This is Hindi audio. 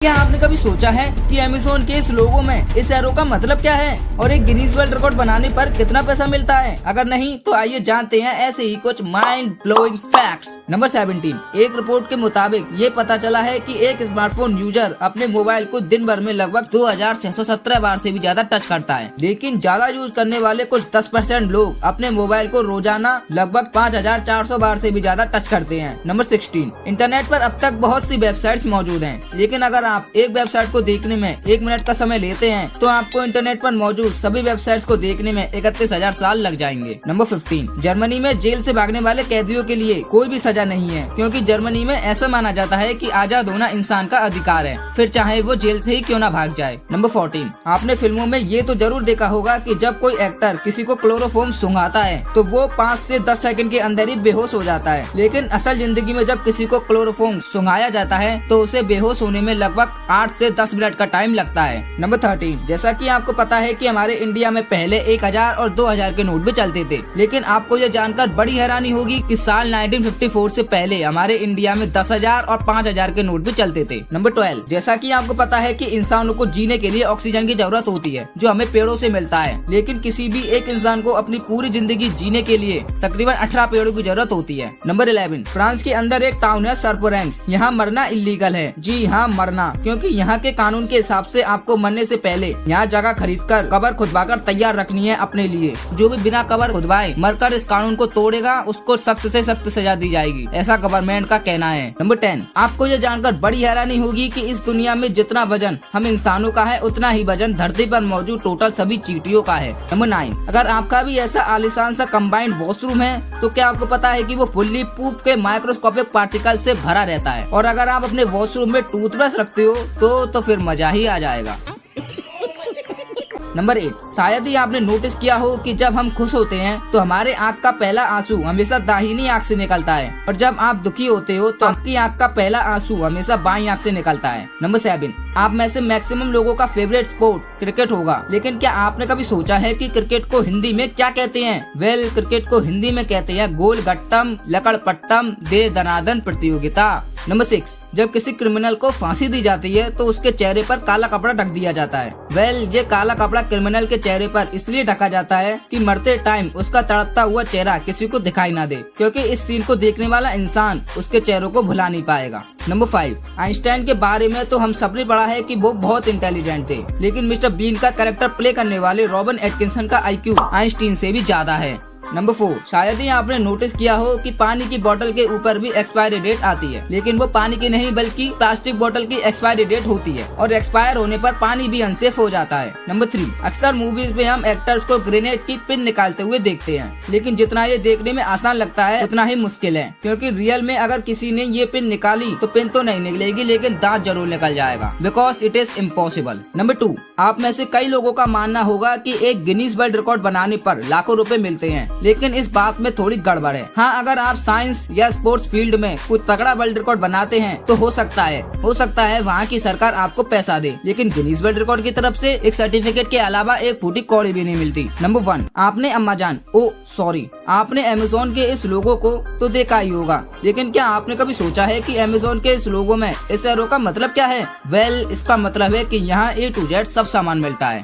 क्या आपने कभी सोचा है कि अमेज़न के इस लोगो में इस एरो का मतलब क्या है और एक गिनीज वर्ल्ड रिकॉर्ड बनाने पर कितना पैसा मिलता है? अगर नहीं तो आइए जानते हैं ऐसे ही कुछ माइंड ब्लोइंग फैक्ट्स। नंबर 17, एक रिपोर्ट के मुताबिक ये पता चला है कि एक स्मार्टफोन यूजर अपने मोबाइल को दिन भर में लगभग 2617 बार से भी ज्यादा टच करता है, लेकिन ज्यादा यूज करने वाले कुछ 10% लोग अपने मोबाइल को रोजाना लगभग 5400 बार से भी ज्यादा टच करते हैं। नंबर 16, इंटरनेट पर अब तक बहुत सी वेबसाइट्स मौजूद हैं, लेकिन अगर आप एक वेबसाइट को देखने में 1 मिनट का समय लेते हैं तो आपको इंटरनेट पर मौजूद सभी वेबसाइट्स को देखने में 31,000 साल लग जाएंगे। नंबर 15, जर्मनी में जेल से भागने वाले कैदियों के लिए कोई भी सजा नहीं है, क्योंकि जर्मनी में ऐसा माना जाता है कि आजाद होना इंसान का अधिकार है, फिर चाहे वो जेल से ही क्यों ना भाग जाए। नंबर 14, आपने फिल्मों में ये तो जरूर देखा होगा कि जब कोई एक्टर किसी को क्लोरोफॉर्म सूंघाता है तो वो 5 से 10 सेकंड के अंदर ही बेहोश हो जाता है, लेकिन असल जिंदगी में जब किसी को क्लोरोफॉर्म सूंघाया जाता है तो उसे बेहोश होने में लगभग 8 से 10 मिनट का टाइम लगता है। नंबर 13, जैसा कि आपको पता है कि हमारे इंडिया में पहले 1000 और 2000 के नोट भी चलते थे, लेकिन आपको ये जानकर बड़ी हैरानी होगी कि साल 1954 से पहले हमारे इंडिया में 10,000 और 5,000 के नोट भी चलते थे। नंबर 12, जैसा कि आपको पता है कि इंसानों को जीने के लिए ऑक्सीजन की जरूरत होती है, जो हमें पेड़ों से मिलता है, लेकिन किसी भी एक इंसान को अपनी पूरी जिंदगी जीने के लिए तकरीबन 18 पेड़ों की जरूरत होती है। नंबर 11, फ्रांस के अंदर एक टाउन है सरपोरेंस, यहाँ मरना इलीगल है। जी हाँ, मरना, क्योंकि यहाँ के कानून के हिसाब से आपको मरने से पहले यहाँ जगह खरीदकर कब्र खुदवाकर तैयार रखनी है अपने लिए। जो भी बिना कब्र खुदवाए मरकर इस कानून को तोड़ेगा उसको सख्त से सख्त सजा दी जाएगी, ऐसा गवर्नमेंट का कहना है। नंबर 10, आपको ये जानकर बड़ी हैरानी होगी कि इस दुनिया में जितना वजन हम इंसानों का है उतना ही वजन धरती पर मौजूद टोटल सभी चींटियों का है। नंबर 9, अगर आपका भी ऐसा आलीशान सा कंबाइंड वॉशरूम है तो क्या आपको पता है कि वो फुल्ली पूप के माइक्रोस्कोपिक पार्टिकल से भरा रहता है, और अगर आप अपने वॉशरूम में टूथब्रश रखते हो तो फिर मजा ही आ जाएगा। नंबर 8, शायद ही आपने नोटिस किया हो कि जब हम खुश होते हैं तो हमारे आँख का पहला आंसू हमेशा दाहिनी आँख से निकलता है, और जब आप दुखी होते हो तो आपकी आँख का पहला आंसू हमेशा बाईं आँख से निकलता है। नंबर 7, आप में से मैक्सिमम लोगों का फेवरेट स्पोर्ट क्रिकेट होगा, लेकिन क्या आपने कभी सोचा है कि क्रिकेट को हिंदी में क्या कहते हैं? वेल, क्रिकेट को हिंदी में कहते हैं गोल गट्टम लकड़पट्टम दे दनादन प्रतियोगिता। नंबर 6, जब किसी क्रिमिनल को फांसी दी जाती है तो उसके चेहरे पर काला कपड़ा ढक दिया जाता है। वेल, ये काला कपड़ा क्रिमिनल के चेहरे पर इसलिए ढका जाता है कि मरते टाइम उसका तड़पता हुआ चेहरा किसी को दिखाई ना दे, क्योंकि इस सीन को देखने वाला इंसान उसके चेहरों को भुला नहीं पाएगा। नंबर 5, आइंस्टाइन के बारे में तो हम सबने पढ़ा है कि वो बहुत इंटेलिजेंट थे, लेकिन मिस्टर बीन का कैरेक्टर प्ले करने वाले रॉबिन एटकिंसन का IQ आइंस्टीन से भी ज्यादा है। नंबर 4, शायद ही आपने नोटिस किया हो कि पानी की बोतल के ऊपर भी एक्सपायरी डेट आती है, लेकिन वो पानी की नहीं बल्कि प्लास्टिक बोतल की एक्सपायरी डेट होती है, और एक्सपायर होने पर पानी भी अनसेफ हो जाता है। नंबर 3, अक्सर मूवीज में हम एक्टर्स को ग्रेनेड की पिन निकालते हुए देखते हैं, लेकिन जितना ये देखने में आसान लगता है उतना ही मुश्किल है, क्योंकि रियल में अगर किसी ने ये पिन निकाली तो पिन तो नहीं निकलेगी, लेकिन दांत जरूर निकल जाएगा, because it is impossible. Number 2, आप में से कई लोगों का मानना होगा कि एक गिनीज वर्ल्ड रिकॉर्ड बनाने पर लाखों रुपए मिलते हैं, लेकिन इस बात में थोड़ी गड़बड़ है। हाँ, अगर आप साइंस या स्पोर्ट्स फील्ड में कुछ तगड़ा वर्ल्ड रिकॉर्ड बनाते हैं तो हो सकता है वहाँ की सरकार आपको पैसा दे, लेकिन गिनीज वर्ल्ड रिकॉर्ड की तरफ से एक सर्टिफिकेट के अलावा एक फूटी कौड़ी भी नहीं मिलती। नंबर 1, आपने आपने अमेज़न के इस लोगो को तो देखा ही होगा, लेकिन क्या आपने कभी सोचा है कि अमेज़न के इस लोगो में इस एरो का मतलब क्या है? वेल, इसका मतलब है कि यहाँ A to Z सब सामान मिलता है।